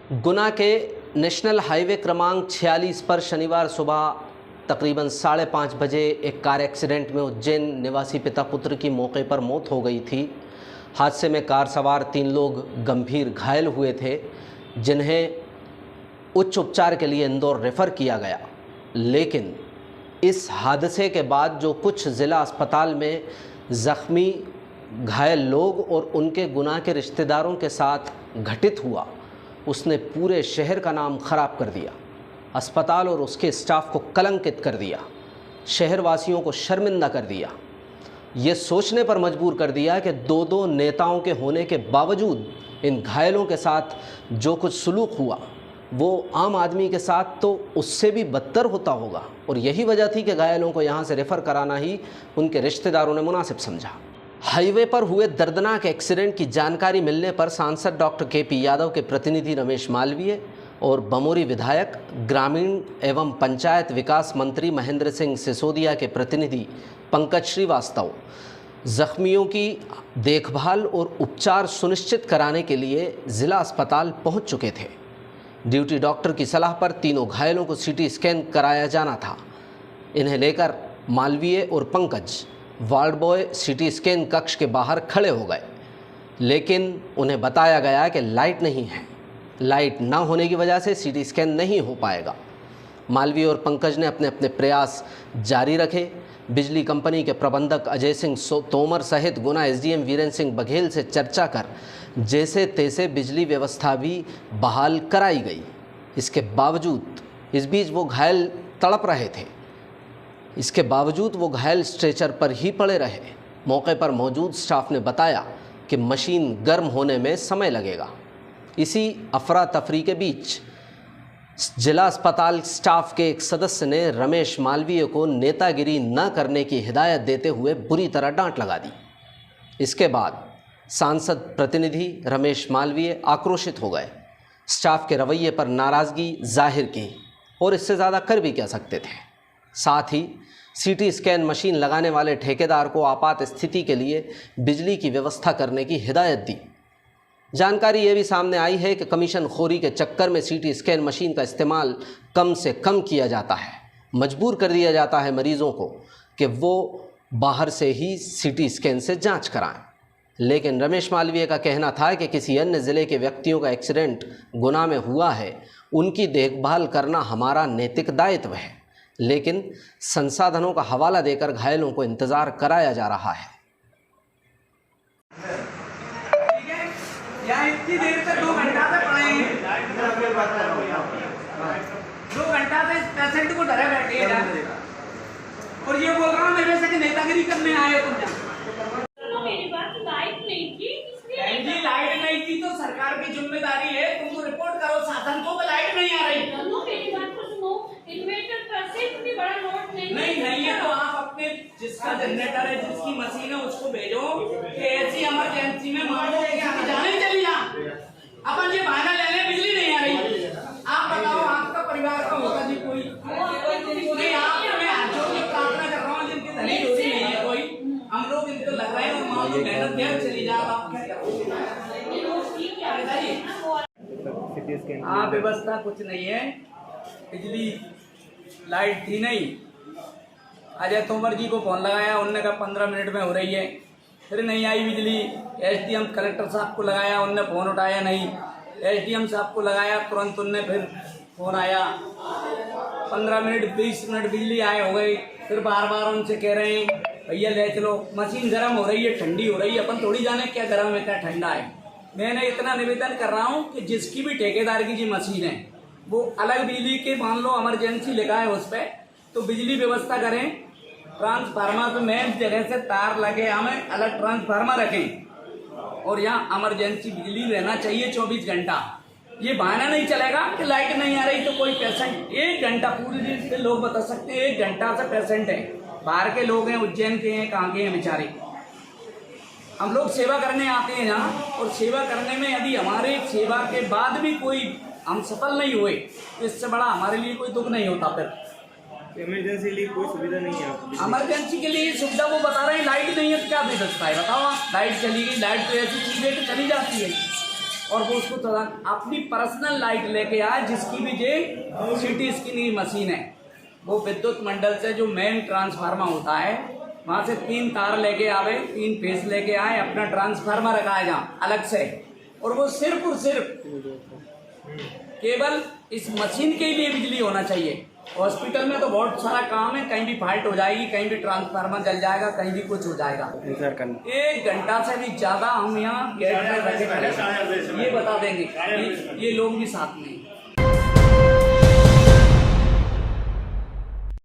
गुना के national highway क्रमांक 46 पर शनिवार सुबह तकरीबन 5:30 बजे एक कार एक्सीडेंट में उज्जैन निवासी पिता पुत्र की मौके पर मौत हो गई थी। हादसे में कार सवार 3 लोग गंभीर घायल हुए थे, जिन्हें उच्च उपचार के लिए इंदौर रेफ़र किया गया। लेकिन इस हादसे के बाद जो कुछ ज़िला अस्पताल में ज़ख्मी घायल लोग और उनके गुना के रिश्तेदारों के साथ घटित हुआ, उसने पूरे शहर का नाम खराब कर दिया, अस्पताल और उसके स्टाफ को कलंकित कर दिया, शहरवासियों को शर्मिंदा कर दिया। ये सोचने पर मजबूर कर दिया कि दो नेताओं के होने के बावजूद इन घायलों के साथ जो कुछ सलूक हुआ वो आम आदमी के साथ तो उससे भी बदतर होता होगा, और यही वजह थी कि घायलों को यहाँ से रेफ़र कराना ही उनके रिश्तेदारों ने मुनासिब समझा। हाईवे पर हुए दर्दनाक एक्सीडेंट की जानकारी मिलने पर सांसद डॉक्टर के.पी. यादव के प्रतिनिधि रमेश मालवीय और बमोरी विधायक, ग्रामीण एवं पंचायत विकास मंत्री महेंद्र सिंह सिसोदिया के प्रतिनिधि पंकज श्रीवास्तव जख्मियों की देखभाल और उपचार सुनिश्चित कराने के लिए ज़िला अस्पताल पहुंच चुके थे। ड्यूटी डॉक्टर की सलाह पर तीनों घायलों को सीटी स्कैन कराया जाना था। इन्हें लेकर मालवीय और Pankaj ward boy CT scan कक्ष के बाहर खड़े हो गए, लेकिन उन्हें बताया गया कि लाइट नहीं है, लाइट ना होने की वजह से सीटी स्कैन नहीं हो पाएगा। मालवीय और पंकज ने अपने अपने प्रयास जारी रखे। बिजली कंपनी के प्रबंधक अजय सिंह तोमर सहित गुना एसडीएम वीरेंद्र सिंह बघेल से चर्चा कर जैसे तैसे बिजली व्यवस्था भी बहाल कराई गई। इसके बावजूद इस बीच वो घायल तड़प रहे थे, इसके बावजूद वो घायल स्ट्रेचर पर ही पड़े रहे। मौके पर मौजूद स्टाफ ने बताया कि मशीन गर्म होने में समय लगेगा। इसी अफरा तफरी के बीच जिला अस्पताल स्टाफ के एक सदस्य ने रमेश मालवीय को नेतागिरी न करने की हिदायत देते हुए बुरी तरह डांट लगा दी। इसके बाद सांसद प्रतिनिधि रमेश मालवीय आक्रोशित हो गए, स्टाफ के रवैये पर नाराज़गी जाहिर की और इससे ज़्यादा कर भी क्या सकते थे। साथ ही सीटी स्कैन मशीन लगाने वाले ठेकेदार को आपात स्थिति के लिए बिजली की व्यवस्था करने की हिदायत दी। जानकारी ये भी सामने आई है कि कमीशन खोरी के चक्कर में सीटी स्कैन मशीन का इस्तेमाल कम से कम किया जाता है। मजबूर कर दिया जाता है मरीज़ों को कि वो बाहर से ही सीटी स्कैन से जांच कराएं। लेकिन रमेश मालवीय का कहना था कि किसी अन्य ज़िले के व्यक्तियों का एक्सीडेंट गुना में हुआ है, उनकी देखभाल करना हमारा नैतिक दायित्व है, लेकिन संसाधनों का हवाला देकर घायलों को इंतज़ार कराया जा रहा है। यहाँ इतनी देर से 2 घंटा से पड़े हैं, 2 घंटा से पेशेंट को डरे बैठे हैं और ये बोल रहा हूँ मेरे से कि नेतागिरी करने आए तुम यहाँ। मेरी बात लाइट नहीं थी, इसलिए लाइट नहीं थी तो सरकार की जिम्मेदारी है, तुम रिपोर्ट करो शासन को कि लाइट नहीं आ रही। मेरी बात को सुनो, इन्वर्टर पर से इतनी बड़ा लोड नहीं है तो आप अपने जिसका जनरेटर है, जिसकी मशीन है उसको भेजो कि ऐसी इमरजेंसी में मानो जाने चली जा। अपन ये बहाना ले लें बिजली नहीं आ रही। आप बताओ आपका परिवार का होगा जी कोई नहीं? आप मैं हाथ जोड़ के प्रार्थना कर रहा हूँ जिनकी धनी रोटी नहीं है कोई, हम लोग इनको लग रहे हैं और मान लो मेहनत देर चली जा। आप क्या करोगे? हाँ, व्यवस्था कुछ नहीं है, बिजली लाइट थी नहीं। अजय तोमर जी को फोन लगाया, उनने कहा 15 मिनट में हो रही है, फिर नहीं आई बिजली। एसडीएम कलेक्टर साहब को लगाया, उनने फ़ोन उठाया नहीं। एसडीएम साहब को लगाया, तुरंत उनने फिर फ़ोन आया। 15 मिनट 20 मिनट बिजली आए हो गई, फिर बार बार उनसे कह रहे हैं भैया ले चलो, मशीन गर्म हो रही है, ठंडी हो रही है, अपन थोड़ी जाने क्या गर्म है क्या ठंडा है। मैंने इतना निवेदन कर रहा हूँ कि जिसकी भी ठेकेदार की जी मशीन है वो अलग बिजली के, मान लो इमरजेंसी लिखा है उस पर, तो बिजली व्यवस्था करें। ट्रांसफार्मर पे मेन जगह से तार लगे, हमें अलग ट्रांसफार्मर रखें और यहाँ इमरजेंसी बिजली रहना चाहिए 24 घंटा। ये बहाना नहीं चलेगा कि लाइट नहीं आ रही तो कोई पेशेंट 1 घंटा, पूरी दिन से लोग बता सकते हैं 1 घंटा से पेशेंट है, बाहर के लोग हैं, उज्जैन के हैं, कहाँ के हैं बेचारे। हम लोग सेवा करने आते हैं यहाँ, और सेवा करने में यदि हमारे सेवा के बाद भी कोई हम सफल नहीं हुए तो इससे बड़ा हमारे लिए कोई दुख नहीं होता। फिर इमरजेंसी के लिए कोई सुविधा नहीं है? इमरजेंसी के लिए सुविधा वो बता रहे हैं, लाइट नहीं है तो क्या दे सकता है बताओ। आप लाइट चली गई, लाइट तो ऐसी चीज है कि चली जाती है। और वो उसको अपनी पर्सनल लाइट लेके आए, जिसकी भी जे सिटी स्कैन की मशीन है, वो विद्युत मंडल से जो मेन ट्रांसफार्मर होता है वहाँ से 3 तार लेके आवे, 3 फेस लेके आए, अपना ट्रांसफार्मर रखाए जहाँ अलग से, और वो सिर्फ और सिर्फ केवल इस मशीन के लिए बिजली होना चाहिए। हॉस्पिटल में तो बहुत सारा काम है, कहीं भी फाल्ट हो जाएगी, कहीं भी ट्रांसफार्मर जल जाएगा, कहीं भी कुछ हो जाएगा। 1 घंटा से भी ज्यादा हम यहाँ गेट पर रखे खड़े, ये बता देंगे, ये लोग भी साथ में।